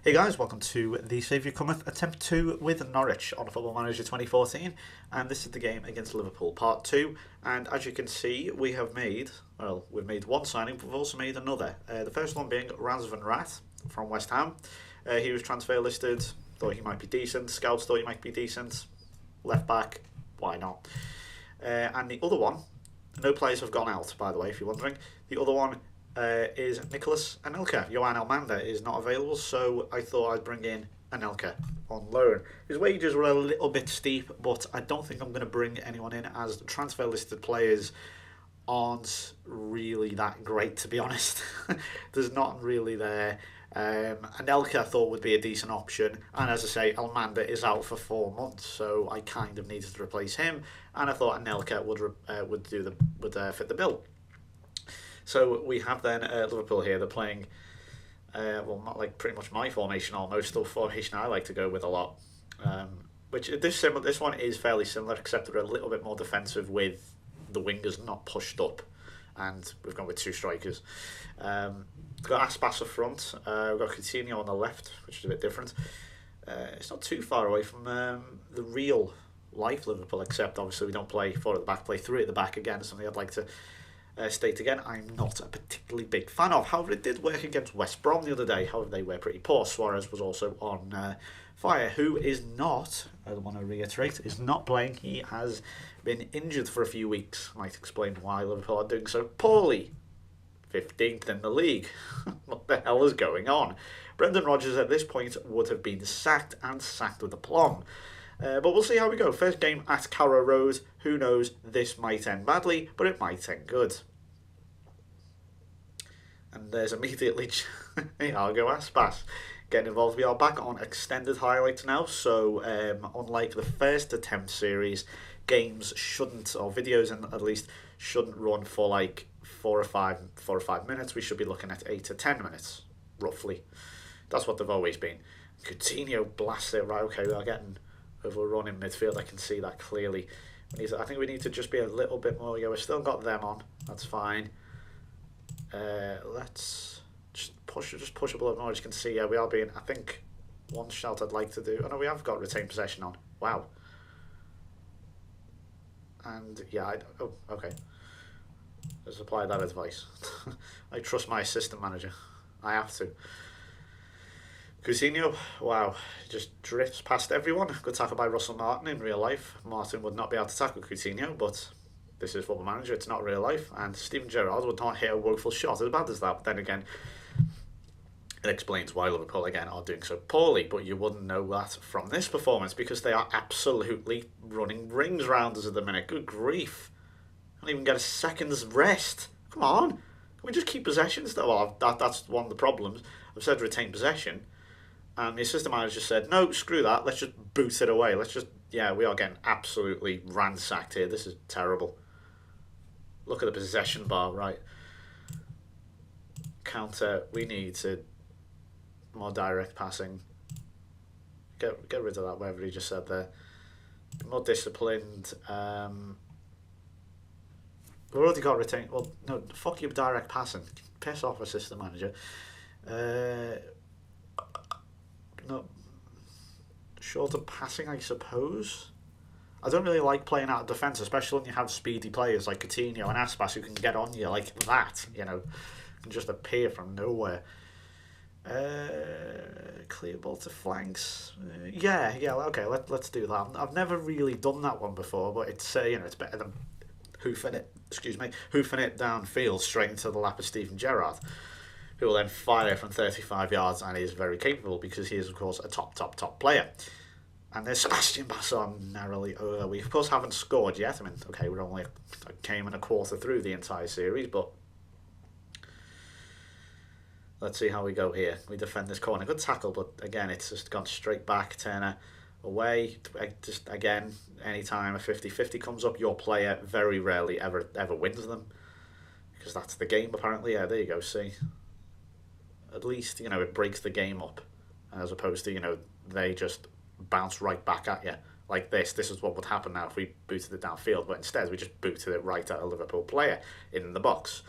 Hey guys, welcome to the Saviour Cometh attempt 2 with Norwich on Football Manager 2014, and this is the game against Liverpool, part 2. And as you can see, we've made one signing, but we've also made another. The first one being Razvan Rat from West Ham. He was transfer listed, thought he might be decent, scouts thought he might be decent, left back, why not? And the other one, no players have gone out, by the way, if you're wondering. The other one is Nicholas Anelka. Johan Elmander is not available, so I thought I'd bring in Anelka on loan. His wages were a little bit steep, but I don't think I'm going to bring anyone in, as the transfer listed players aren't really that great, to be honest. There's not really there. Anelka I thought would be a decent option, and as I say, Elmander is out for 4 months, so I kind of needed to replace him, and I thought Anelka would fit the bill. So we have then Liverpool here. They're playing, not like pretty much my formation almost, the formation I like to go with a lot. Which this one is fairly similar, except they're a little bit more defensive with the wingers not pushed up, and we've gone with 2 strikers. We've got Aspas up front. We've got Coutinho on the left, which is a bit different. It's not too far away from the real life Liverpool, except obviously we don't play 4 at the back, play 3 at the back again. Something I'd like to state again, I'm not a particularly big fan of. However, it did work against West Brom the other day. However, they were pretty poor. Suarez was also on fire, who is not, I want to reiterate, is not playing. He has been injured for a few weeks. Might explain why Liverpool are doing so poorly. 15th in the league. What the hell is going on? Brendan Rodgers at this point would have been sacked, and sacked with aplomb. But we'll see how we go. First game at Carrow Road. Who knows, this might end badly, but it might end good. And there's immediately Iago Aspas getting involved. We are back on extended highlights now, so unlike the first attempt series, games shouldn't, or videos at least, shouldn't run for like 4 or 5 minutes. We should be looking at 8 to 10 minutes, roughly. That's what they've always been. Coutinho blasts it right. Okay, we are getting overrun in midfield. I can see that clearly. I think we need to just be a little bit more. Yeah, we've still got them on. That's fine. Let's just push a little bit more. As you can see, yeah, we are being. I think one shout I'd like to do. Oh no, we have got retain possession on. Wow. And yeah, okay. Let's apply that advice. I trust my assistant manager. I have to. Coutinho, wow, just drifts past everyone. Good tackle by Russell Martin in real life. Martin would not be able to tackle Coutinho, but this is Football Manager, it's not real life. And Steven Gerrard would not hit a woeful shot as bad as that. But then again, it explains why Liverpool, again, are doing so poorly. But you wouldn't know that from this performance, because they are absolutely running rings round us at the minute. Good grief. Can't even get a second's rest. Come on. Can we just keep possession still? Well, that's one of the problems. I've said retain possession. And the assistant manager said, no, screw that, let's just boot it away. We are getting absolutely ransacked here. This is terrible. Look at the possession bar, right? Counter, we need to more direct passing. Get rid of that, whatever he just said there. More disciplined. We've already got retained. Well, no, fuck you, direct passing. Piss off, assistant manager. No, shorter passing, I suppose. I don't really like playing out of defence, especially when you have speedy players like Coutinho and Aspas who can get on you like that, can just appear from nowhere. Clear ball to flanks. Okay, let's do that. I've never really done that one before, but it's it's better than hoofing it downfield straight into the lap of Steven Gerrard, who will then fire from 35 yards, and is very capable because he is, of course, a top player. And there's Sebastian Basson narrowly over. We, of course, haven't scored yet. I mean, okay, we're only a game and a quarter through the entire series, but let's see how we go here. We defend this corner. Good tackle, but again, it's just gone straight back. Turner away. Just, again, anytime a 50-50 comes up, your player very rarely ever wins them, because that's the game, apparently. Yeah, there you go, see. At least, it breaks the game up, as opposed to, they just bounce right back at you like this. This is what would happen now if we booted it downfield, but instead we just booted it right at a Liverpool player in the box.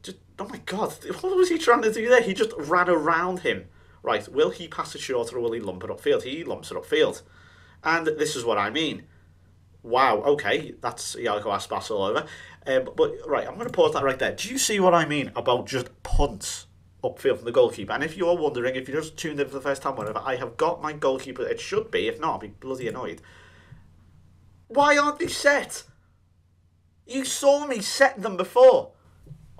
Just, oh my God, what was he trying to do there? He just ran around him Right, will he pass it short or will he lump it upfield? He lumps it upfield. And this is what I mean. Wow, okay, that's Iago Aspas all over. But right, I'm going to pause that right there. Do you see what I mean about just punts upfield from the goalkeeper? And if you're wondering, if you just tuned in for the first time, whatever, I have got my goalkeeper. It should be. If not, I'll be bloody annoyed. Why aren't they set? You saw me set them before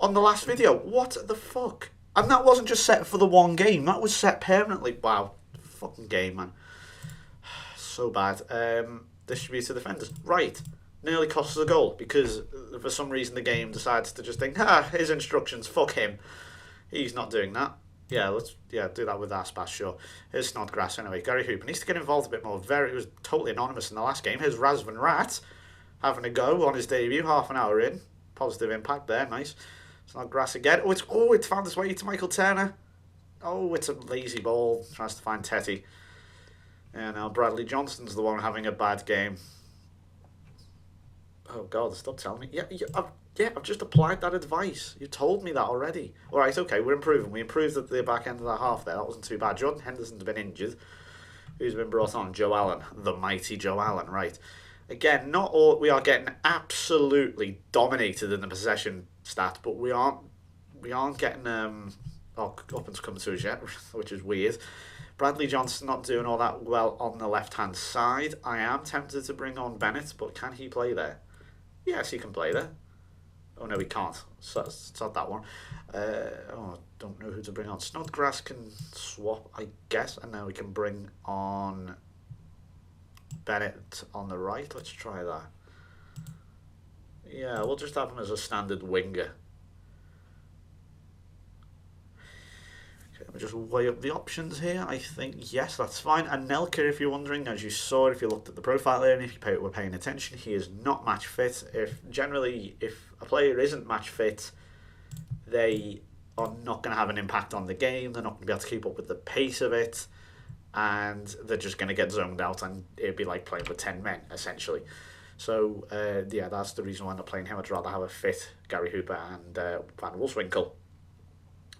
on the last video. What the fuck? And that wasn't just set for the one game. That was set permanently. Wow, fucking game, man. So bad. Distributed defenders. Right. Nearly cost us a goal because for some reason the game decides to just think, his instructions, fuck him. He's not doing that. Yeah, let's do that with Aspas, sure. Here's Snodgrass anyway. Gary Hooper needs to get involved a bit more. It was totally anonymous in the last game. Here's Razvan Rat having a go on his debut, half an hour in. Positive impact there, nice. Snodgrass again. It's found its way to Michael Turner. Oh, it's a lazy ball. Tries to find Tetty. And now Bradley Johnston's the one having a bad game. Oh God, stop telling me. I've just applied that advice. You told me that already. All right, okay, we're improving. We improved at the back end of that half there. That wasn't too bad. Jordan Henderson's been injured. Who's been brought on? Joe Allen, the mighty Joe Allen. Right. Again, not all. We are getting absolutely dominated in the possession stat, but we aren't getting up and come to us yet, which is weird. Bradley Johnson not doing all that well on the left-hand side. I am tempted to bring on Bennett, but can he play there? Yes, he can play there. Oh, no, he can't. So it's not that one. I don't know who to bring on. Snodgrass can swap, I guess, and now we can bring on Bennett on the right. Let's try that. Yeah, we'll just have him as a standard winger. Let me just weigh up the options here. I think, yes, that's fine. And Nelka, if you're wondering, as you saw, if you looked at the profile there, and if you were paying attention, he is not match fit. If a player isn't match fit, they are not going to have an impact on the game. They're not going to be able to keep up with the pace of it. And they're just going to get zoned out, and it'd be like playing with 10 men, essentially. So, that's the reason why I'm not playing him. I'd rather have a fit Gary Hooper and Van Wolfswinkel.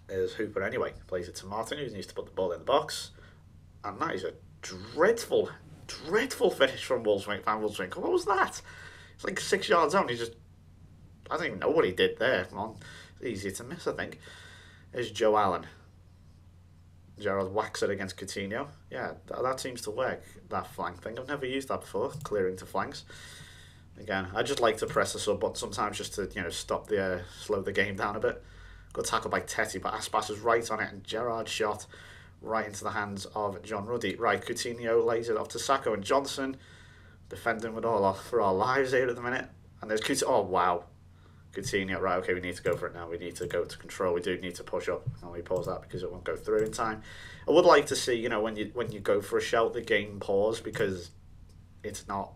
Is Hooper anyway. Plays it to Martin, who needs to put the ball in the box. And that is a dreadful finish from Van Wolfswinkel. What was that? It's like 6 yards out. I don't even know what he did there. Come on. It's easier to miss, I think. There's Joe Allen. Gerald whacks it against Coutinho. Yeah, that seems to work, that flank thing. I've never used that before, clearing to flanks. Again, I just like to press the sub button sometimes just to slow the game down a bit. Good tackle by Tetty, but Aspas is right on it, and Gerrard shot right into the hands of John Ruddy. Right, Coutinho lays it off to Sacco and Johnson, defending with for our lives here at the minute. And there's Coutinho. Oh, wow. Coutinho, right, okay, we need to go for it now. We need to go to control. We do need to push up. And we pause that because it won't go through in time. I would like to see, when you go for a shout, the game pause, because it's not,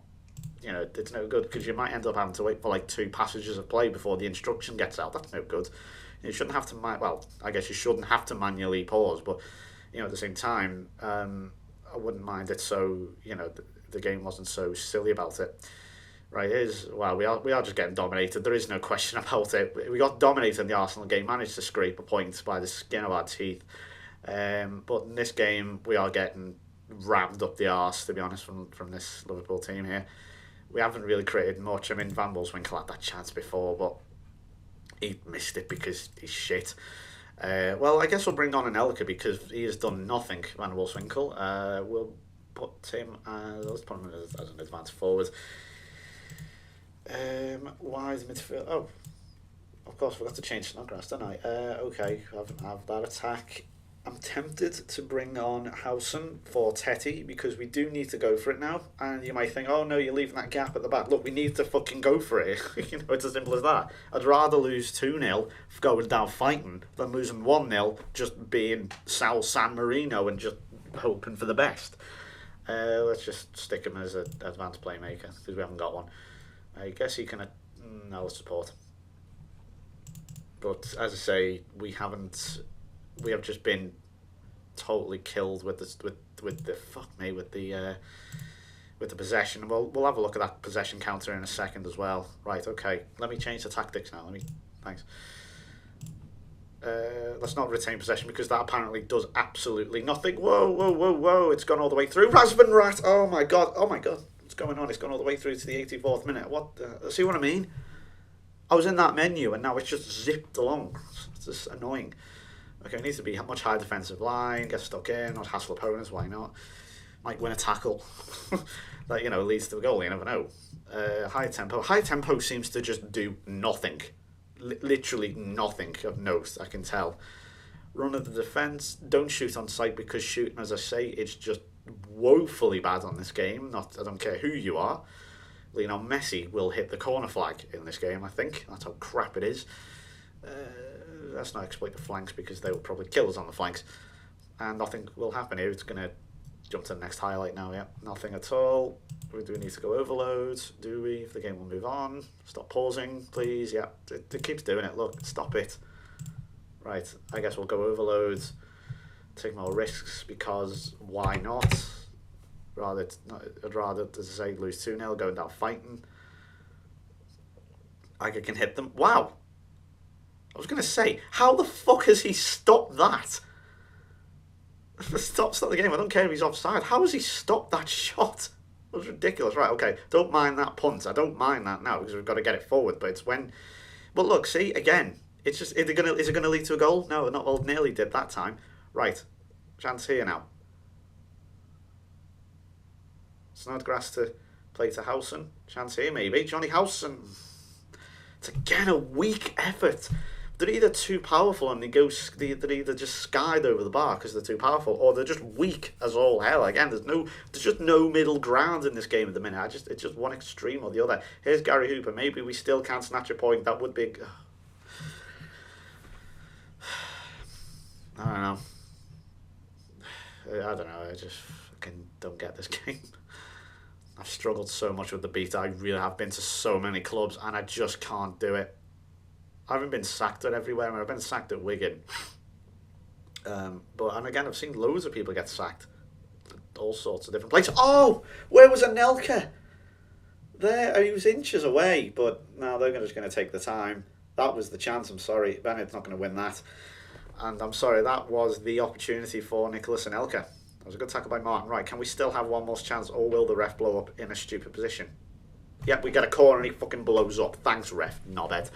it's no good, because you might end up having to wait for like 2 passages of play before the instruction gets out. That's no good. You shouldn't have to, I guess you shouldn't have to manually pause, but, at the same time, I wouldn't mind it so, the game wasn't so silly about it. Right, we are just getting dominated. There is no question about it. We got dominated in the Arsenal game, managed to scrape a point by the skin of our teeth. But in this game, we are getting rammed up the arse, to be honest, from this Liverpool team here. We haven't really created much. I mean, Van Wolfswinkel had that chance before, but he missed it because he's shit. I guess we'll bring on an Elka because he has done nothing, Van Wolfswinkel. We'll put him let's put him as an advanced forward. Why is midfield? Oh, of course, I forgot to change Snodgrass, didn't I? Okay, have that attack. I'm tempted to bring on Howson for Tetty because we do need to go for it now. And you might think, oh no, you're leaving that gap at the back. Look, we need to fucking go for it. It's as simple as that. I'd rather lose 2-0 going down fighting than losing 1-0 just being Sal San Marino and just hoping for the best. Let's just stick him as an advanced playmaker because we haven't got one. I guess he can support. But as I say, we have just been totally killed with the possession. We'll have a look at that possession counter in a second as well. Right, okay. Let me change the tactics now. Thanks. Let's not retain possession because that apparently does absolutely nothing. Whoa, whoa, whoa, whoa. It's gone all the way through. Razvan Rat. Oh my god. Oh my god. What's going on? It's gone all the way through to the 84th minute. What? See what I mean? I was in that menu and now it's just zipped along. It's just annoying. Okay, it needs to be a much higher defensive line. Get stuck in. Not hassle opponents. Why not? Might win a tackle. That, leads to a goal. You never know. High tempo. High tempo seems to just do nothing. Literally nothing of note, I can tell. Run of the defence. Don't shoot on sight because shooting, as I say, it's just woefully bad on this game. I don't care who you are. Lionel Messi will hit the corner flag in this game, I think. That's how crap it is. Let's not exploit the flanks because they will probably kill us on the flanks. And nothing will happen here. It's going to jump to the next highlight now, yeah. Nothing at all. Do we need to go overloads? Do we? If the game will move on. Stop pausing, please. Yeah, it keeps doing it. Look, stop it. Right, I guess we'll go overloads. Take more risks because why not? I'd rather, as I say, lose 2-0, going down fighting. I can hit them. Wow. I was going to say, how the fuck has he stopped that? Stop the game. I don't care if he's offside. How has he stopped that shot? That was ridiculous. Right, okay. Don't mind that punt. I don't mind that now because we've got to get it forward. But it's when... But look, see, again, it's just... Is it going to lead to a goal? No, not well, nearly did that time. Right. Chance here now. Snodgrass to play to Howson. Chance here, maybe. Johnny Howson. It's again a weak effort. They're either too powerful and they're either just skied over the bar because they're too powerful, or they're just weak as all hell. Again, there's just no middle ground in this game at the minute. It's just one extreme or the other. Here's Gary Hooper. Maybe we still can't snatch a point. That would be... I don't know. I just fucking don't get this game. I've struggled so much with the beta. I really have been to so many clubs and I just can't do it. I haven't been sacked at everywhere. I've been sacked at Wigan. And again, I've seen loads of people get sacked. All sorts of different places. Oh! Where was Anelka? There, he was inches away. But no, they're just going to take the time. That was the chance, I'm sorry. Bennett's not going to win that. And I'm sorry, that was the opportunity for Nicholas Anelka. That was a good tackle by Martin. Right, can we still have one more chance, or will the ref blow up in a stupid position? Yep, we get a corner and he fucking blows up. Thanks, ref, knobhead.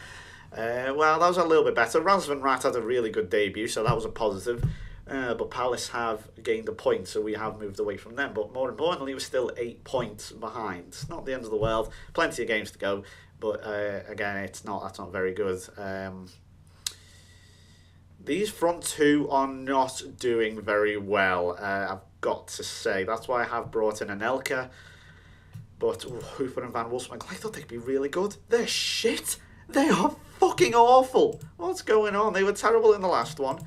Well, that was a little bit better. Razvan Rat had a really good debut, so that was a positive. But Palace have gained a point, so we have moved away from them. But more importantly, we're still 8 points behind. It's not the end of the world. Plenty of games to go. But again, that's not very good. These front two are not doing very well, I've got to say. That's why I have brought in Anelka. But Hooper and Van Wolfswinkel, I thought they'd be really good. They're shit. They are fucking awful. What's going on? They were terrible in the last one.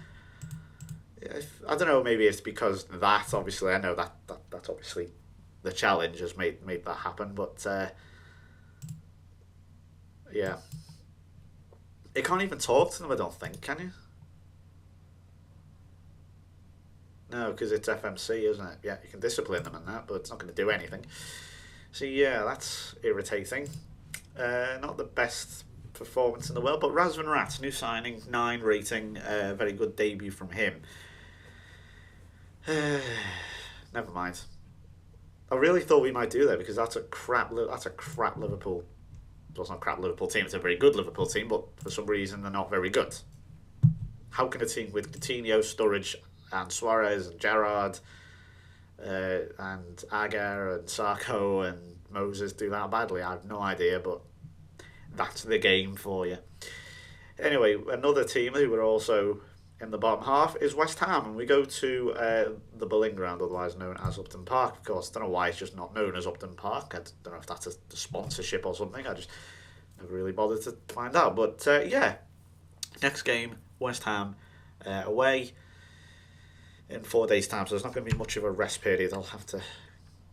I don't know, maybe it's because that, obviously, I know that's obviously the challenge has made that happen. But, yeah. You can't even talk to them, I don't think, can you? No, because it's FMC, isn't it? Yeah, you can discipline them and that, but it's not going to do anything. So yeah, that's irritating. Not the best performance in the world, but Razvan Rat, new signing, 9 rating, very good debut from him. Never mind. I really thought we might do that because that's a crap Liverpool. Well, it's not a crap Liverpool team. It's a very good Liverpool team, but for some reason they're not very good. How can a team with Coutinho, Sturridge, and Suarez and Gerrard and Agar and Sarko and Moses do that badly? I have no idea, but that's the game for you. Anyway, another team who were also in the bottom half is West Ham, and we go to the Boleyn Ground, otherwise known as Upton Park. Of course, I don't know why it's just not known as Upton Park. I don't know if that's a sponsorship or something. I just never really bothered to find out. But yeah, next game, West Ham away in 4 days' time, so there's not going to be much of a rest period. I'll have to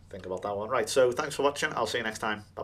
think about that one. Right, so thanks for watching. I'll see you next time. Bye.